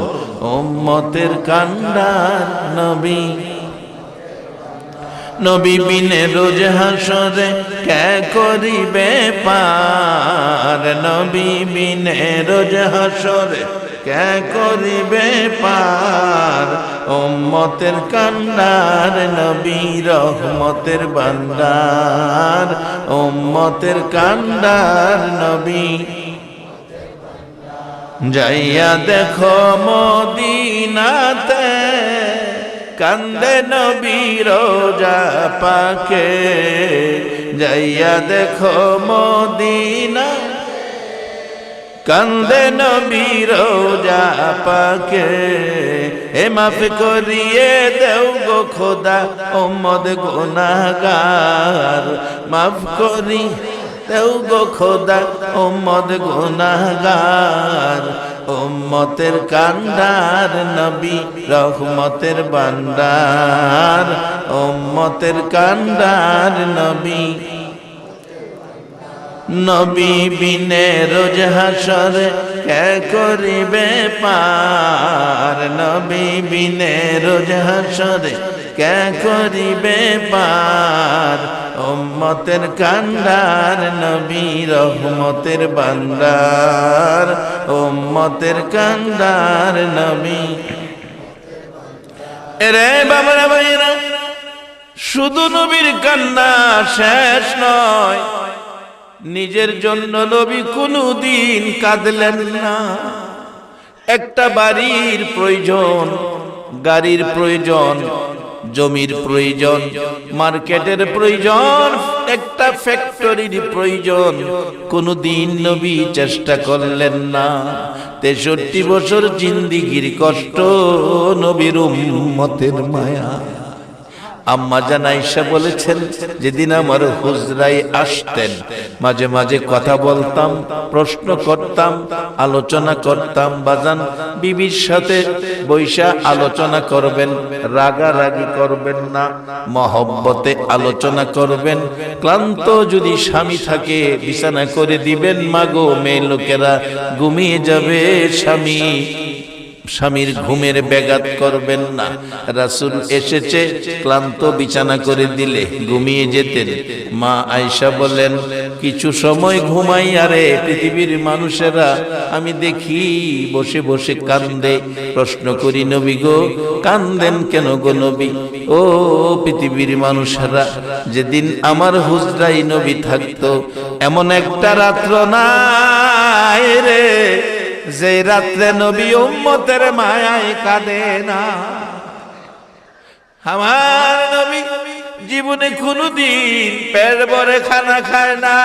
Speaker 1: উম্মতের কান্ডার নবী। নবী বিনে রোজ হাসরে কে করিবে পার, নবী বিনে রোজ হাসরে কে করিবে পার। উম্মতের কান্ডার নবী রহমতের ভান্ডার, উম্মতের কান্ডার নবী। যাইয়া দেখো মদিনাতে কান্দে নবী রোজা পাকে, যাইয়া দেখো মদিনা কান্দে নবী রোজা পাকে। এ মাফ করিয়ে দেও গো খোদা উম্মত গুনাহগার, মাফ করি দেও গো খোদা উম্মত গুনাহগার। উম্মতের কান্ডার নবী রহমতের ভান্ডার, উম্মতের কান্ডার নবী। নবী বিনে রোজ হাসরে কে করিবে পার, নবী বিনে রোজ হাসরে কে করিবে পার। উম্মতের কান্ডার নবী রহমতের ভান্ডার, উম্মতের কান্ডার নবী। এরে বাবারা ভাইরা, শুধু নবীর কান্না শেষ নয়, নিজের জন্য নবী কোনদিন কাঁদলেন না। একটা বাড়ির প্রয়োজন, গাড়ির প্রয়োজন, জমির প্রয়োজন, মার্কেটের প্রয়োজন, একটা ফ্যাক্টরির প্রয়োজন, কোনদিন নবী চেষ্টা করলেন না। 63 বছর জিন্দিগির কষ্ট, নবীর উম্মতের মায়া। আম্মা জান আয়েশা বলেছেন, যেদিন আমার হুজরায় আসতেন মাঝে মাঝে কথা বলতাম, প্রশ্ন করতাম, আলোচনা করতাম। বাজান বিবির সাথে বৈশা আলোচনা করবেন, রাগারাগি করবেন না, মহব্বতে আলোচনা করবেন। ক্লান্ত যদি স্বামী থাকে বিছানা করে দিবেন, মাগো মেয়ে লোকেরা ঘুমিয়ে যাবে, স্বামীর ঘুমের ব্যাঘাত করবেন না। রাসূল এসেছে, ক্লান্ত বিছানা করে দিলে ঘুমিয়ে যেতেন। মা আয়েশা বলেন, কিছু সময় ঘুমাই, আরে পৃথিবীর মানুষেরা আমি দেখি বসে বসে কান্দে। প্রশ্ন করি, নবী গো কান্দেন কেন গো নবী? ও পৃথিবীর মানুষেরা, যেদিন আমার হুজরায় নবী থাকতো এমন একটা রাত্র নাই রে যে রাত্রে নবী উম্মতের মায়ায় কাঁদে না। আমার নবী জীবনে কোনদিন পেট ভরে খানা খায় না,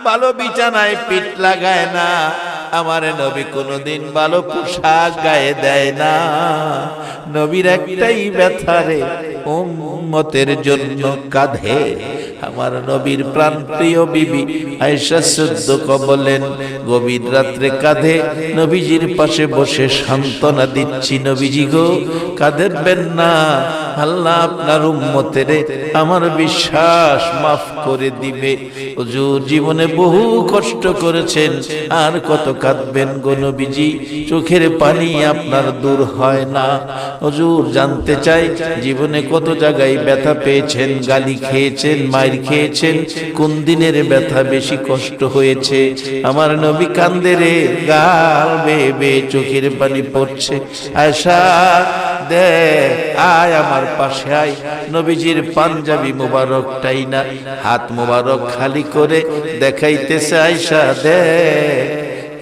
Speaker 1: ভালো বিছানায় পিঠ লাগায় না। আমার নবী কোনদিন ভালো পোশাক গায়ে দেয় না। নবীর একটাই ব্যথা রে, উম্মতের জন্য কাঁধে। আমার নবীর প্রাণপ্রিয় বিবি আয়েশা সিদ্দিকা বলেন, গভীর রাত্রে কাঁধে নবীজির পাশে বসে সান্ত্বনা দিচ্ছি, নবীজি গো কাঁদেন না, আল্লাহ আপনার উম্মতের আমার বিশ্বাস মাফ করে দিবে। হুজুর জীবনে বহু কষ্ট করেছেন, আর কত কাঁদবেন গো নবীজি? চোখের পানি আপনার দূর হয় না। হুজুর জানতে চাই, জীবনে কত জায়গায় ব্যথা পেয়েছেন, গালি খেয়েছেন, মাইর খেয়েছেন, কোন দিনের ব্যথা বেশি কষ্ট হয়েছে? আমার নবী কান্দে রে, গাল বেয়ে বেয়ে চোখের পানি পড়ছে। আয়েশা দে আয় আমার পাশে আয়। নবীজির পাঞ্জাবি মোবারকটাই না, হাত মোবারক খালি করে দেখাইতেছে, আয়েশা দে।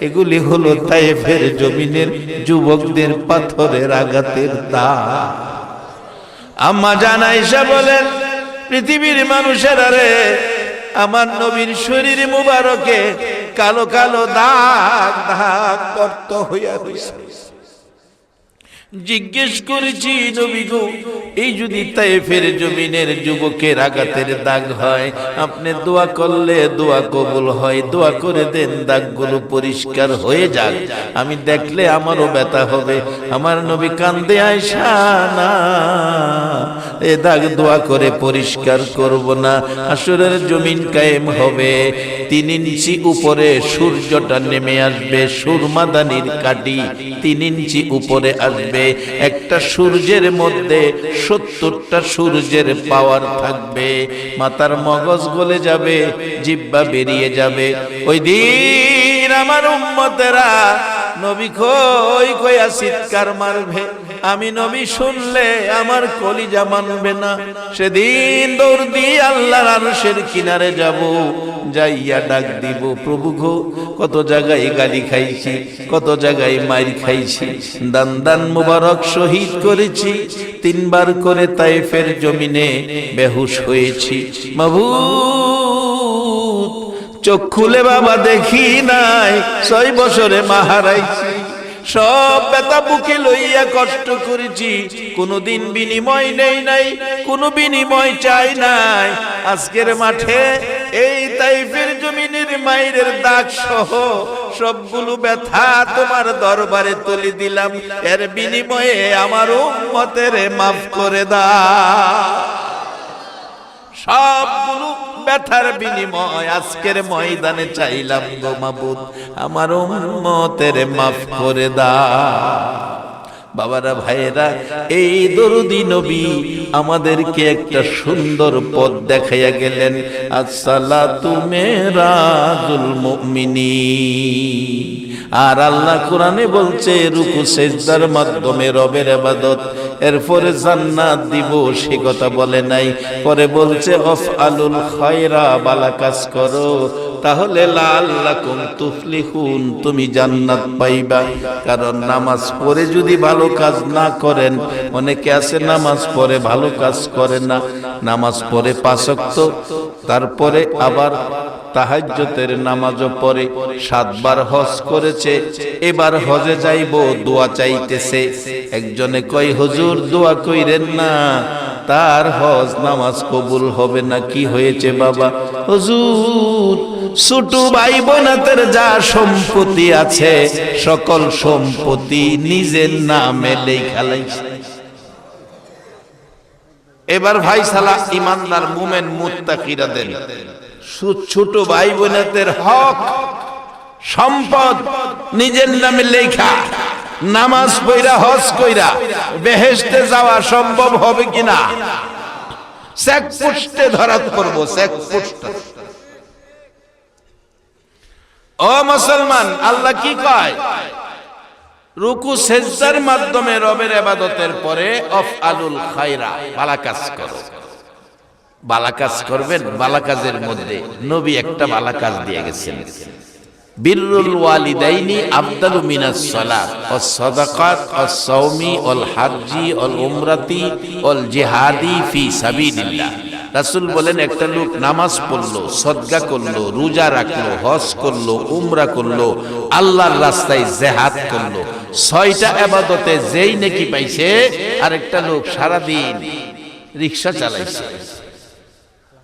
Speaker 1: এগুলি হলো তায়েফের জমিনের যুবকদের পাথরের আঘাতের দাগ। আম্মা জান আয়েশা বলেন, পৃথিবীর মানুষেরা রে, আমার নবীর শরীর মুবারকে কালো কালো দাগ দাগ পড়ত হইয়া রইছে। জিজ্ঞেস করেছি, নবী গো এই যদি তায়েফের জমিনের যুবকের আঘাতের দাগ হয়, আপনি দোয়া করলে দোয়া কবুল হয়, দোয়া করে দেন দাগগুলো পরিষ্কার হয়ে যাক, আমি দেখলে আমারও ব্যথা হবে। আমার নবী কান্দে, আয়েশা না, এ দাগ দোয়া করে পরিষ্কার করব না। হাসরের জমিন কায়েম হবে, 3 ইঞ্চি উপরে সূর্যটা নেমে আসবে, সুরমাদানির কাটি 3 ইঞ্চি উপরে আসবে। একটা সূর্যের মধ্যে 70টা সূর্যের পাওয়ার থাকবে। মাথার মগজ গলে যাবে, জিহ্বা বেরিয়ে যাবে। ওই দিন আমার উম্মতেরা নবী কই কইয়া চিৎকার মারবে, আমি নবী শুনলে আমার কলিজা মানবে না। সেদিন দৌড় দিয়ে আল্লাহর আরশের কিনারে যাব, যাইয়া ডাক দিব, প্রভু গো কত জায়গায় গালি খাইছি, কত জায়গায় মাইর খাইছি, দান দান মুবারক শহীদ করেছি, 3 বার করে তায়েফের জমিনে বেহুশ হয়েছি। মাবুদ চোখ খুলে বাবা দেখি নাই, 6 বছরে মা হারাইছি, সব ব্যথা বুকে লইয়া কষ্ট করেছি, কোনদিন বিনিময় নেই নাই, কোনো বিনিময় চাই নাই। আজকের মাঠে এই তাইফের জমিনের মায়ের দাগ সহ সবগুলো ব্যথা তোমার দরবারে তুলে দিলাম, এর বিনিময়ে আমার উম্মতের মাফ করে দাও। সবগুলো ব্যথার বিনিময় আজকের ময়দানে চাইলাম গো মাবুদ, আমার উম্মতের মাফ করে দাও। বাবারা ভাইয়েরা, এই দরুদি নবী আমাদেরকে একটা সুন্দর পথ দেখাইয়া গেলেন। আসসালাতু মিরাজুল মুমিনিন। আর আল্লাহ কোরআনে বলছে রুকু সেজদার মাধ্যমে রবের ইবাদত, এরপরে জান্নাত দিব সে কথা বলে নাই, পরে বলছে আফআলুল খায়রা, ভালো কাজ করো তাহলে লাআল্লাকুম তুফলিহুন, তুমি জান্নাত পাইবা। কারণ নামাজ পড়ে যদি ভালো কাজ না করেন, অনেকে আছে নামাজ পড়ে ভালো কাজ করে না, নামাজ পড়ে 5 ওয়াক্ত, তারপরে আবার তাহাজ্জুদের নামাজও পড়ে, 7 বার হজ করেছে, এবার হজে যাইব, দোয়া চাইতেছে। একজনে কয় হুজুর দোয়া কইরেন না, তার হজ নামাজ কবুল হবে না। কি হয়েছে বাবা? হুজুর ছোট ভাই বোনাদের যা সম্পত্তি আছে সকল সম্পত্তি নিজের নামে লেখা লাইছে। এবার ভাই সালা ইমানদার মুমিন মুত্তাকিরা দেন, ছোট ভাই বোনাদের হক সম্পদ নিজের নামে লেখা, নামাজ পড়া হজ কইরা বেহেশতে যাওয়া সম্ভব হবে কিনা? চেকপোস্টে ধরা পড়বো, চেকপোস্ট। ও মুসলমান, আল্লাহ কি কয়? রুকু সেজদার মাধ্যমে রবের ইবাদতের পরে আফআলুল খায়রা, ভালো কাজ করো। ভালো কাজ করবেন, ভালো কাজের মধ্যে নবী একটা ভালো কাজ দিয়ে গেছেন। বিররুল ওয়ালিদাইনি আফদালু মিনাস সালাত ওয়াস সাদাকাত ওয়াস সাওমি ওয়াল হাজ্জি ওয়াল উমরাতি ওয়াল জিহাদি ফি সাবিলিল্লাহ। রাসূল বলেন, একটা লোক নামাজ পড়লো, সদকা করলো, রোজা রাখলো, হজ করলো, উমরা করলো, আল্লাহর রাস্তায় জিহাদ করলো, 6টা ইবাদতে যেই নেকি পাইছে। আরেকটা লোক সারাদিন রিকশা চালাইছে,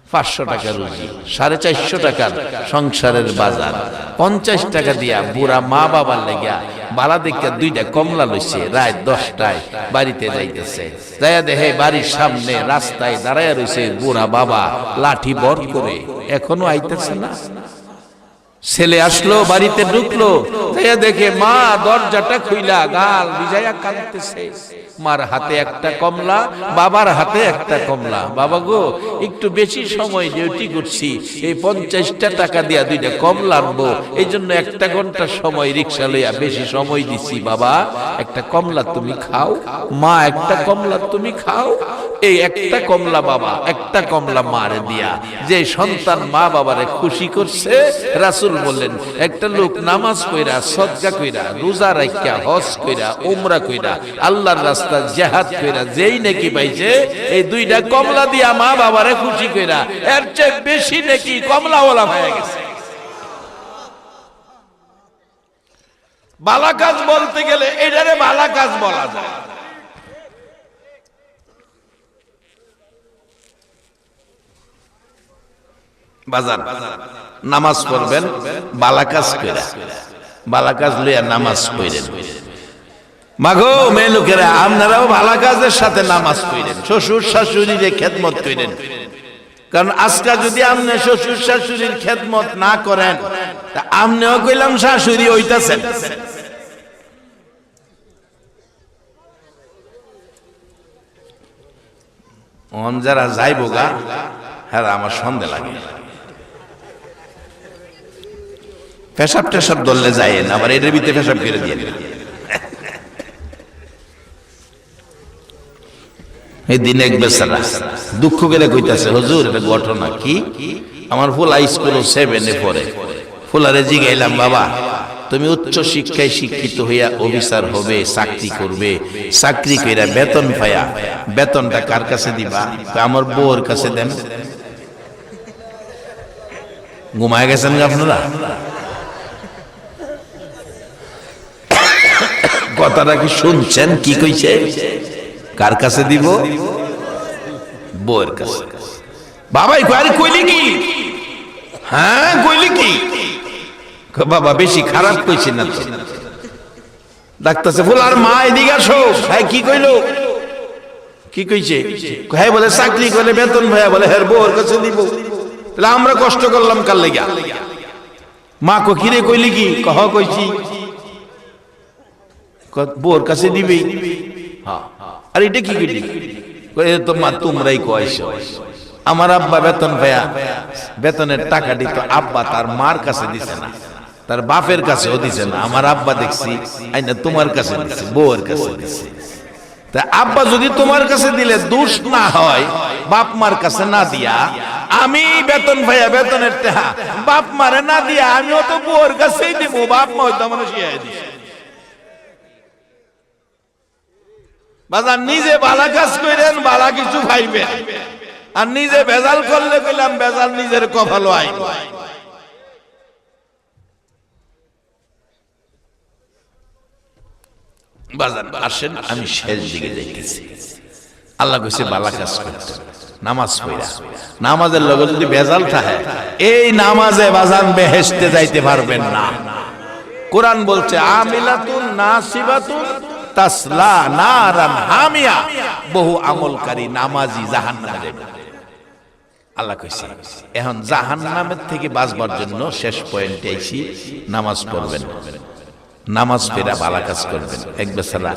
Speaker 1: 500 টাকা রুজি, 450 টাকার সংসারের বাজার, 50 টাকা দিয়া বুড়া মা বাবার লেগা বালা দেখা 2টা কমলা লইছে, রাত 10টায় বাড়িতে যাইতেছে, যাইয়া দেখে বাড়ির সামনে রাস্তায় দাঁড়াইয়া রইছে বুড়া বাবা লাঠি বর করে, এখনো আইতেছে না। ছেলে আসলো, বাড়িতে ঢুকলো, যাইয়া দেখে মা দরজাটা খুইলা গাল ভিজাইয়া কাঁদতেছে। মার হাতে একটা কমলা, বাবার হাতে একটা কমলা। বাবা গো, একটু বেশি সময় ডিউটি করছি, এই 50টা টাকা দিয়া 2টা কমলা আনবো, এই জন্য 1 ঘন্টা সময় রিক্সা লইয়া বেশি সময় দিছি। বাবা একটা কমলা তুমি খাও, মা একটা কমলা তুমি খাও। এই একটা কমলা বাবা, একটা কমলা মারে দিয়া যে সন্তান মা বাবারে খুশি করছে, রাসূল বললেন একটা লোক নামাজ পড়া, সদকা কইরা, রোজা রাখিয়া, হজ কইরা, উমরা কইরা, আল্লাহর রাস্তায় জিহাদ কইরা যেই নেকি পাইছে, এই 2টা কমলা দিয়া মা বাবারে খুশি কইরা, এর চেয়ে বেশি নেকি কমলাওয়ালা হয়ে গেছে। ভালো কাজ বলতে গেলে এটারে ভালো কাজ বলা যায়। বাজার নামাজ পড়বেন, ভালো কাজ কইরা, ভালো কাজ লইয়া নামাজ পড়েন। মাগো মেয়ে লোকেরা, আপনারাও ভালো কাজের সাথে নামাজ পড়েন, শ্বশুর শাশুড়িরে খেদমত করেন। কারণ আজকে যদি আপনি শ্বশুর শাশুড়ির খেদমত না করেন, তা আপনিও কইলাম শাশুড়ি হইতাছেন। যারা যাইবো গা, হ্যাঁ আমার সন্দেহ লাগে। পেশাব টেশাব ধরলে যায় না, আবার এর ভিতরে পেশাব করে দিয়ে এই দিন এক বেচারা দুঃখ করে কইতাছে, হুজুর এটা ঘটনা কি, আমার ফুলা স্কুল 7-এ পড়ে, ফুলারে জিগাইলাম, বাবা তুমি উচ্চ শিক্ষায় শিক্ষিত হইয়া অফিসার হবে, চাকরি করবে, চাকরি কইরা বেতন পায়া বেতনটা কার কাছে দিবা? আমার বউর কাছে দেন। ঘুমায় গেছেন আপনারা? কথাটা কি শুনছেন? কি কইছে? কার কাছে দিব? বউর কাছে। বাবাই কইলি কি? হ্যাঁ কইলি কি? বাবা বেশি খারাপ কইছি না তো। ডাক্তারছে ফুলার মা এদিকে আসো। হ্যাঁ কি কইলো? কি কইছে? হ্যাঁ বলে চাকরি করে বেতন ভাইয়া বলে হ্যাঁ বউর কাছে দিব। তাহলে আমরা কষ্ট করলাম কার লাগা? মা কো কিরে কইলি কি? কহ কইছি বউর কাছে দিবি। হ্যাঁ আর এটা কি কইলি? তো মা তোমরাই কইছো, আমার আব্বা বেতন ভাইয়া বেতনের টাকাটি তো আব্বা তার মার কাছে দিছে না, তার বাপের কাছেও দিছে না, আমার আব্বা দেখছি আইনা তোমার কাছে দিছে, বউর কাছে দিছে। তা আব্বা যদি তোমার কাছে দিলে দোষ না হয়, বাপ মার কাছে না দিয়া আমি বেতন ভাইয়া বেতনের টাকা বাপ মারে না দিয়া আমিও তো বউর কাছেই দিব, বাপ মা হয়তো আমার শিয়াই দিছে। বাজার নিজে বালা কাজ করেন, বালা কিছু ভাইবেন, আর নিজে বেজাল করলে কইলাম বেজাল নিজের কপাল আইন। বাজার আসেন, আমি শেষ দিকে যাইতেছি। আল্লাহ কইছে বালা কাজ করতে, নামাজ পড়া, নামাজের লগে যদি বেজাল থাকে এই নামাজে বাজান বেহেশতে যাইতে পারবেন না। কোরআন বলছে আমিলাতুন নাসিবাতুন তাসলা নারান হামিয়া, বহু আমলকারী নামাজি জাহান্নামে যাবে। আল্লাহ কইছে এখন জাহান্নামের থেকে বাঁচবার জন্য শেষ পয়েন্টে আইছি, নামাজ পড়বেন, নামাজ পড়া ভালো কাজ করবেন। এক বেচারা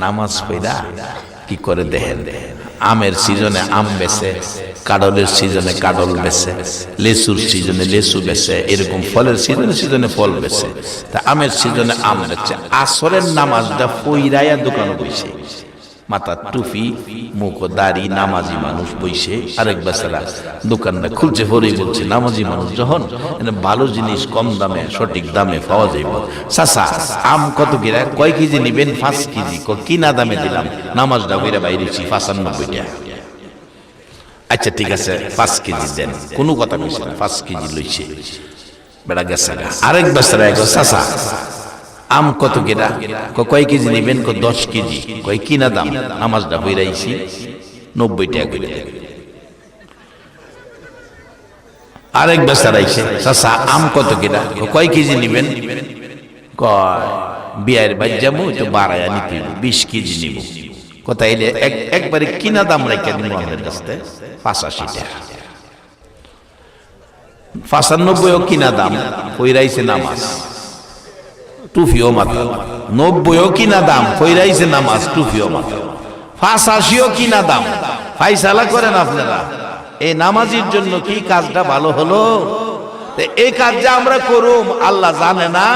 Speaker 1: নামাজ পড়া কি করে দেখেন, আমের সিজনে আম বেচে, কাঁঠালের সিজনে কাঁঠাল বেচে, লেচুর সিজনে লেচু বেচে, এরকম ফলের সিজনে সিজনে ফল বেচে। তা আমের সিজনে আম বেচে, আসরের নামাজটা পইরাইয়া দোকানে বইছে, মাথার টুপি মুখ দাড়ি নামাজি মানুষ বইছে। আরেক বেচারা দোকানটা খুলছে, পরেই বলছে নামাজি মানুষ যখন ভালো জিনিস কম দামে সঠিক দামে পাওয়া যাইব, চাচা আম কত কিরা, কয় কেজি নিবেন? 5 কেজি। কিনা দামে দিলাম, নামাজটা কইরা বাইরেছি 95 টাকা। আচ্ছা ঠিক আছে 5 কেজি দেন, কোনো কথা কইছে না, 5 কেজি লইছে, বেড়া গেছে। আরেক বেচারা চাচা আম কত কেনা, কয় কেজি নিবেন? 10 কেজি। কয় কিনা দাম? নামাজটা বইরাইছি 90 টাকা করে। আরেক বেচারা আইছে, চাচা আম কত কেনা, কয় কেজি নিবেন? কয় বিয়ের বাজ্জামু তো বাড়াইয়া নিতে 20 কেজি নিব। কথা এলে একবারে কিনা দাম রাখা দিব আমাদের কাছে 85 টাকা। 95ও কিনা দাম, কইরাইছে নামাজ, টুফিও মাথা। 90ও কিনা দাম, কইরাইছে নামাজ, টুফিও মাথা। 85ও কিনা দাম। ফাইসালা করেন আপনারা, এই নামাজির জন্য কি কাজটা ভালো হলো? এই কাজটা আমরা করুম আল্লাহ জানে না?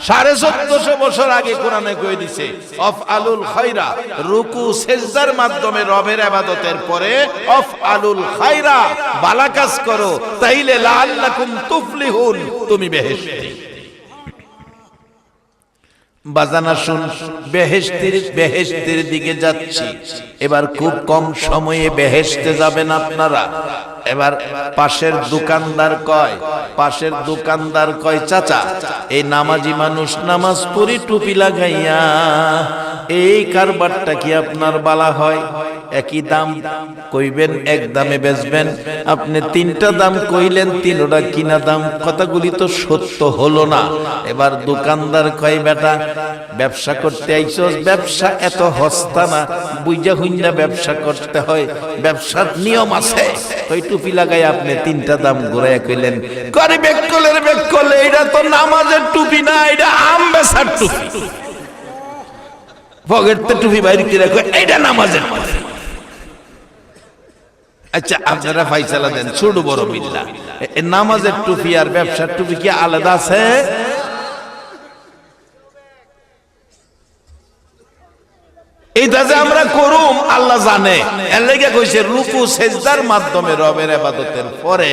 Speaker 1: 1450 বছর আগে কোরআনে কয়ে দিছে আফআলুল খায়রা, রুকু সেজদার মাধ্যমে রবের ইবাদতের পরে আফআলুল খায়রা, ভালো কাজ করো, তাইলে লাআল্লাকুম তুফলিহুন, তুমি বেহেশতে। বাজানা শুন, বেহেশতের দিকে যাচ্ছি। এবার খুব কম সময়ে বেহেশতে যাবেন আপনারা। এবার পাশের দোকানদার কয় চাচা এই নামাজি মানুষ নামাজ পড়ি টুপি লাগাইয়া এই কারবারটা কি আপনার বালা হয়? একই দাম কইবেন, এক দামে বেচবেন। আপনি 3টা দাম কইলেন, 3টা কিনা দাম। কথাগুলি তো সত্য হলো না। এবার দোকানদার কয় বেটা ব্যবসা করতে আইছস, ব্যবসা এত হস্তা না, বুঝা হুইন্না ব্যবসা করতে হয়, ব্যবসার নিয়ম আছে। ওই টুপি লাগাই আপনি 3টা দাম ঘুরাইয়া কইলেন, করে বেকলে এটা তো নামাজের টুপি না, এটা আম বেচার টুপি। পকেটে টুপি বাইরে কি রাখো, এটা নামাজের টুপি। আচ্ছা আপনারা ফাইসালা দেন, ছোট বড় বিল্লাহ, নামাজের টুপি আর ব্যবসার টুপি কি আলাদা আছে? এইটা যে আমরা করুম আল্লাহ জানে, এর লাগি কইছে রুকু সেজদার মাধ্যমে রবের ইবাদতের পরে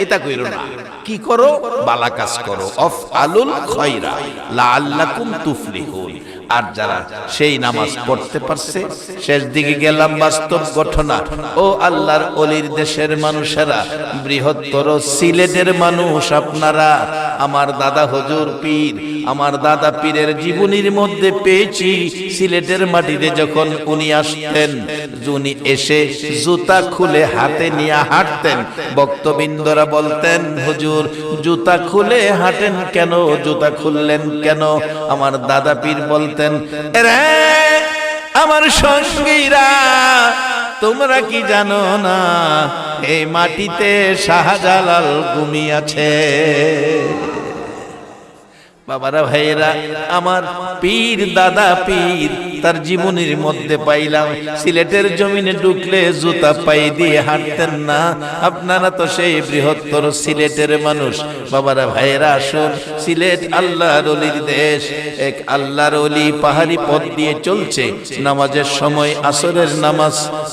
Speaker 1: এটা কইরো না। কি করো? বালা কাজ করো, আফআলুল খায়রা লাআল্লাকুম তুফলিহুন। আর যারা সেই নামাজ পড়তে পারছে, শেষ দিকে গেলাম বাস্তব ঘটনা। ও আল্লাহর ওলির দেশের মানুষেরা, বৃহত্তর সিলেটের মানুষ আপনারা, আমার দাদা হুজুর পীর, আমার দাদা পীরের জীবনীর মধ্যে পেয়েছি, সিলেটের মাটিতে যখন উনি আসতেন, উনি এসে জুতা খুলে হাতে নিয়ে হাঁটতেন। ভক্তবৃন্দরা বলতেন, হুজুর জুতা খুলে হাঁটেন কেন, জুতা খুললেন কেন? আমার দাদা পীর বলতেন, রে আমার সঙ্গীরা, তোমরা কি জানো না এই মাটিতে শাহজালাল ঘুমিয়েছে? বাবারা ভাইয়েরা, আমার পীর দাদা পীর তার জীবনীর মধ্যে পাইলাম, সিলেটের জমিনে ঢুকলে জুতা পাই দিয়ে হাঁটতেন না। আপনারা তো সেই বৃহত্তর সিলেটের মানুষ। বাবারা ভাইয়েরা, আসুন, সিলেট আল্লাহর ওলির দেশ। এক আল্লাহর ওলি পাহাড়ি পথ দিয়ে চলছে, নামাজের সময় আসরের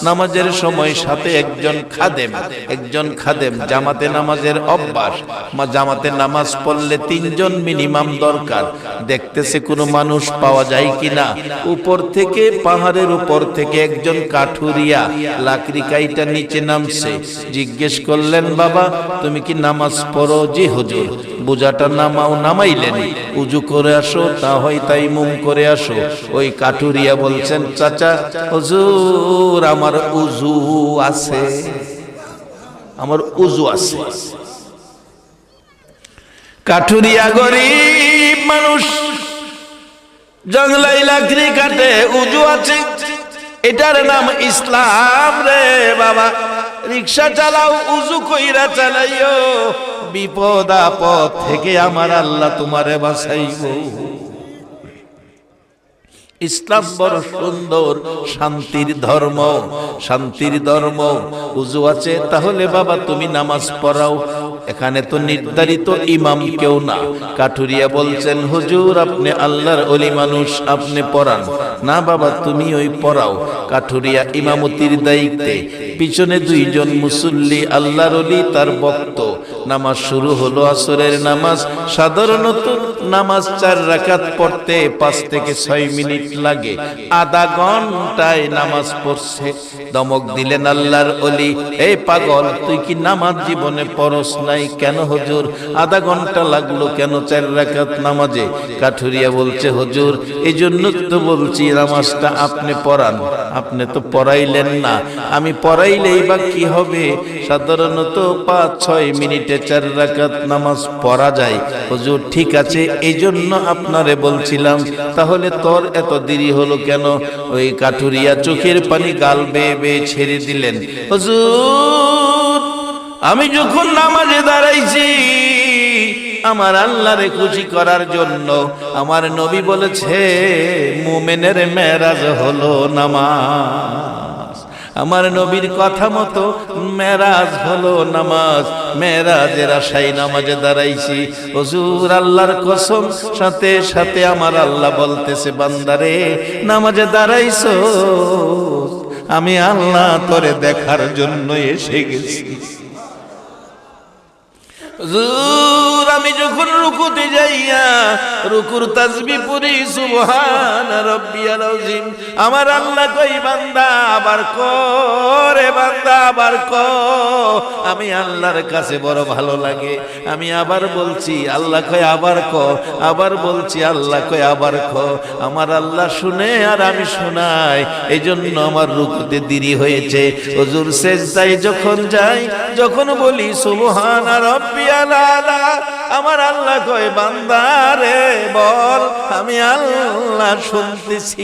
Speaker 1: নামাজের সময় সাথে একজন খাদেম জামাতে নামাজের অভ্যাস, জামাতে নামাজ পড়লে 3 জন মিনিমাম দরকার। দেখতেছে কোনো মানুষ পাওয়া যায় কিনা। উপর থেকে, পাহাড়ের উপর থেকে একজন কাঠুরিয়া লাকড়ি কাইটা নিচে নামছে। জিজ্ঞেস করলেন, বাবা তুমি কি নামাজ পড়ো? জি হুজুর। বোঝাটা নামাও। নামাইলেন, উজু করে আসো, তা হয় তাই মুম করে আসো। ওই কাঠুরিয়া বলছেন, চাচা হুজুর আমার উজু আছে, আমার উজু আছে। কাঠুরিয়া গরিব মানুষ, জঙ্গলাই লাকড়ি কাটে, উজু আছে, এটার নাম ইসলাম রে বাবা। রিক্সা চালাও, উজু কইরা চালাইও, বিপদ আপদ থেকে আমার আল্লাহ তোমারে বাঁচাইব। ইসলাম বড় সুন্দর, শান্তির ধর্ম, শান্তির ধর্ম। উজু আছে, তাহলে বাবা তুমি নামাজ পড়াও। এখানে তো নির্ধারিত ইমাম কেউ না। কাঠুরিয়া বলছেন, হুজুর আপনি আল্লাহর ওলি মানুষ, আপনি পড়ান না। বাবা তুমি ওই পড়াও। কাঠুরিয়া ইমামতির দায়িত্বে, পিছনে 2 জন মুসল্লি আল্লাহর ওলি তার ভক্ত। নামাজ শুরু হলো, আসরের নামাজ। সাধারণত নামাজ 4 রাকাত পড়তে 5 থেকে 6 মিনিট লাগে, আধা ঘন্টায় নামাজ পড়ছে। দমক দিলেন আল্লাহর ওলি, এই পাগল তুই কি নামাজ জীবনে পড়স নাই? কেন হুজুর আধা ঘন্টা লাগলো কেন 4 রাকাত নামাজে? কাঠুরিয়া বলছে, হুজুর এই জন্য তো বলছি নামাজটা আপনি পড়ান। আপনি তো পড়াইলেন না, আমি পড়াইলেই বা কি হবে? সাধারণত 5-6 মিনিটে 4 রাকাত নামাজ পড়া যায়। হুজুর ঠিক আছে, এই জন্য আপনারে বলছিলাম। তাহলে তোর এত দেরি হলো কেন? ওই কাঠুরিয়া চোখের পানি গাল বেয়ে বেয়ে ছেড়ে দিলেন। হুজুর আমি যখন নামাজে দাঁড়াইছি আমার আল্লাহরে খুশি করার জন্য, আমার নবী বলেছে মুমিনের মেরাজ হলো নামাজ। আমার নবীর কথা মতো মেরাজ হলো নামাজ। মেরাজের আশায় নামাজে দাঁড়াইছি। হুজুর আল্লাহর কসম, সাথে সাথে আমার আল্লাহ বলতেছে, বান্দারে নামাজে দাঁড়াইছো, আমি আল্লাহ তোরে দেখার জন্য এসে গেছি। হুজুর আমি যখন রুকুতে যাইয়া রুকুর তাসবিহ পড়ি সুবহান রাব্বিয়াল আযীম, আমার আল্লাহ কই বান্দা আবার করে, বান্দা আবার আমি আল্লাহর কাছে বড় ভালো লাগে। আমি আবার বলছি, আল্লাহ কয় আবার আবার বলছি, আল্লাহ কয় আবার আমার আল্লাহ শুনে আর আমি শোনাই, এই জন্য আমার রুকুতে দেরি হয়েছে। হুজুর সেজদায় যখন যাই, যখন বলি সুবহান রাব্বিয়াল আলা, আমার আল্লাহ কয় বান্দা রে বল আমি আল্লাহ আল্লাহ শুনতেছি।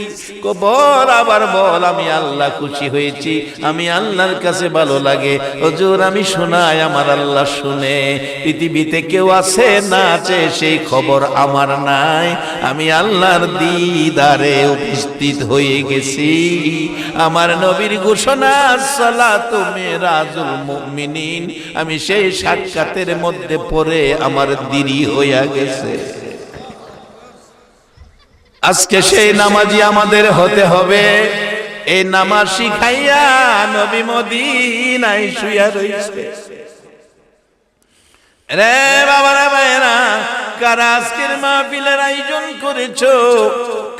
Speaker 1: বল আবার বল, আমি আল্লাহ খুশি হয়েছি, আমি আল্লাহর কাছে ভালো লাগে। হুজুর আমি শোনাই, আমার আল্লাহ শুনে। পৃথিবীতে কেউ আছে না আছে সেই খবর আমার নাই। আমি আল্লাহর দিদারে উপস্থিত হয়ে গেছি। আমার নবীর ঘোষণা সালাতু মিরাজুল মুমিনিন, আমি সেই সাক্ষাতের মধ্যে পড়ে আমার দেরি হইয়া গেছে। আজকে সেই নামাজি আমাদের হতে হবে। এই নামাজ শিখাইয়া নবী মদিনায় শুইয়া রইছে। রে বাবা রে ভাইরা, কারা আজকের মাহফিলের আয়োজন করেছো,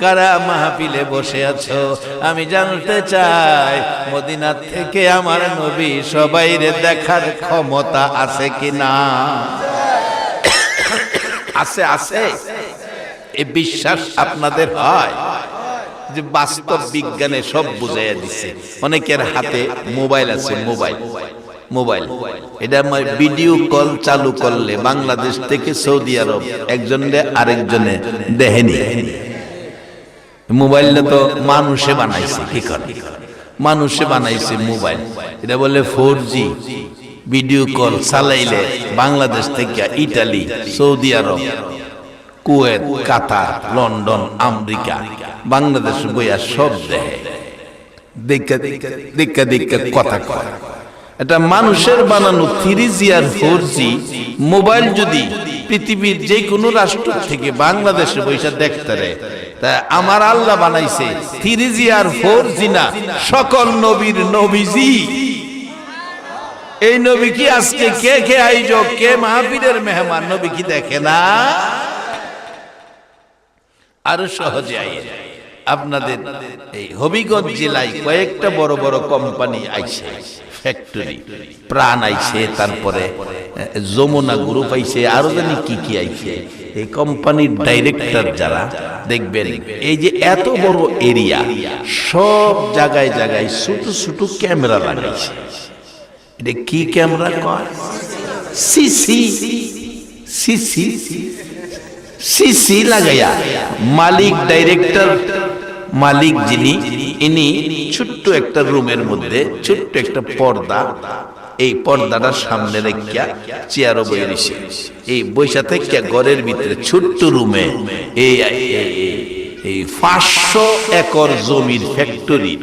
Speaker 1: কারা মাহফিলে বসে আছো, আমি জানতে চাই মদিনা থেকে আমার নবী সবাইরে দেখার ক্ষমতা আছে কিনা? আছে, আছে। এই বিশ্বাস আপনাদের হয় যে বাস্তব বিজ্ঞানে সব বুঝাইয়া দিছে? অনেকের হাতে মোবাইল আছে, মোবাইল এটা ভিডিও কল চালু করলে বাংলাদেশ থেকে সৌদি আরব একজনে আরেকজনে দেখেনি। মোবাইলটা তো মানুষে বানাইছে, কি করে মানুষে বানাইছে মোবাইল। এটা বলে 4G। ভিডিও কল চালাইলে বাংলাদেশ থেকে ইটালি, সৌদি আরব, কুয়েত, কাতার, লন্ডন, আমেরিকা, বাংলাদেশ বইয়া সব দেখে দেখা কথা কয়। এটা মানুষের বানানো 3G আর 4G মোবাইল যদি পৃথিবীর যে কোনো রাষ্ট্র থেকে বাংলাদেশে বইসা দেখতে রে, তা আমার আল্লাহ বানাইছে 3G আর 4G না, সকল নবীর নবীজি। এই নবী কি আজকে কে আয়োজক, কে মাহফিলের মেহমান, নবী কি দেখে না? আরো সহজে আইয়ে আপনাদের এই হবিগঞ্জ জেলায় কয়েকটা বড় বড় কোম্পানি আইছে, ফ্যাক্টরি, প্রাণ আইছে, তারপরে যমুনা গ্রুপ আইছে, আরো জানি কি কি আইছে। এই কোম্পানির ডাইরেক্টর যারা দেখবেন, এই যে এত বড় এরিয়া, সব জায়গায় জায়গায় ছোট ছোট ক্যামেরা লাগাইছে। এটা কি ক্যামেরা কয়? সিসি লাগাইয়া মালিক, ডাইরেক্টর মালিক যিনি, ইনি ছোট্ট একটা রুমের মধ্যে ছোট্ট একটা পর্দা, এই পর্দাটার সামনে রেখা চেয়ারও বইয়ে দিছে। এই বৈশা থেকে ঘরের ভিতরে ছোট্ট রুমে এই 500 একর জমির ফ্যাক্টরি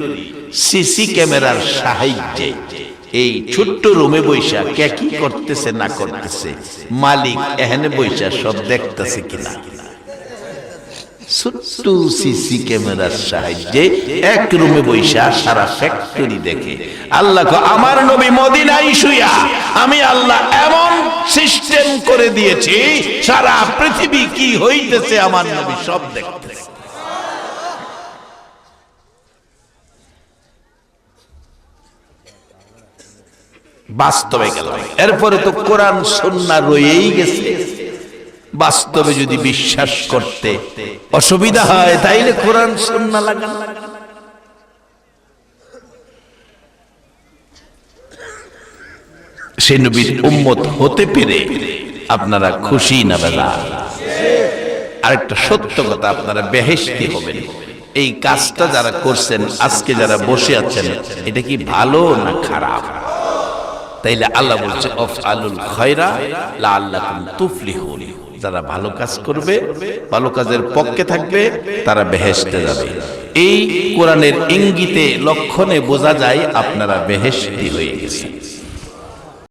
Speaker 1: সিসি ক্যামেরার সাহায্যে এই ছোট্ট রুমে বৈশা কে কি করতেছে না করতেছে, মালিক এখানে বৈশা সব দেখতেছে কিনা। ছোট্ট সিসি ক্যামেরার সাহায্যে এক রুমে বৈশা সারা ফ্যাক্টরি দেখে। আল্লাহ আমার নবী মদিনায় শুইয়া আমি আল্লাহ এমন সিস্টেম করে দিয়েছি, সারা পৃথিবী কি হইতেছে আমার নবী সব দেখতেছে। বাস্তবে গেল, এরপরে তো কোরআন সুন্নাহ রয়েই গেছে। বাস্তবে যদি বিশ্বাস করতে অসুবিধা হয় তাইলে কোরআন সুন্নাহ লাগান। সেই নবীর উম্মত হতে পেরে আপনারা খুশি না বেজার? আরেকটা সত্য কথা, আপনারা বেহেশতি হবেন। এই কাজটা যারা করছেন, আজকে যারা বসে আছেন, এটা কি ভালো না খারাপ? তাইলে আল্লাহ বলছে আফআলুল খায়রা লাআল্লাকুম তুফলিহুন। যারা ভালো কাজ করবে, ভালো কাজের পক্ষে থাকবে, তারা বেহেশতে যাবে। এই কোরআনের ইঙ্গিতে, লক্ষণে বোঝা যায় আপনারা বেহেশতি হয়ে গেছেন।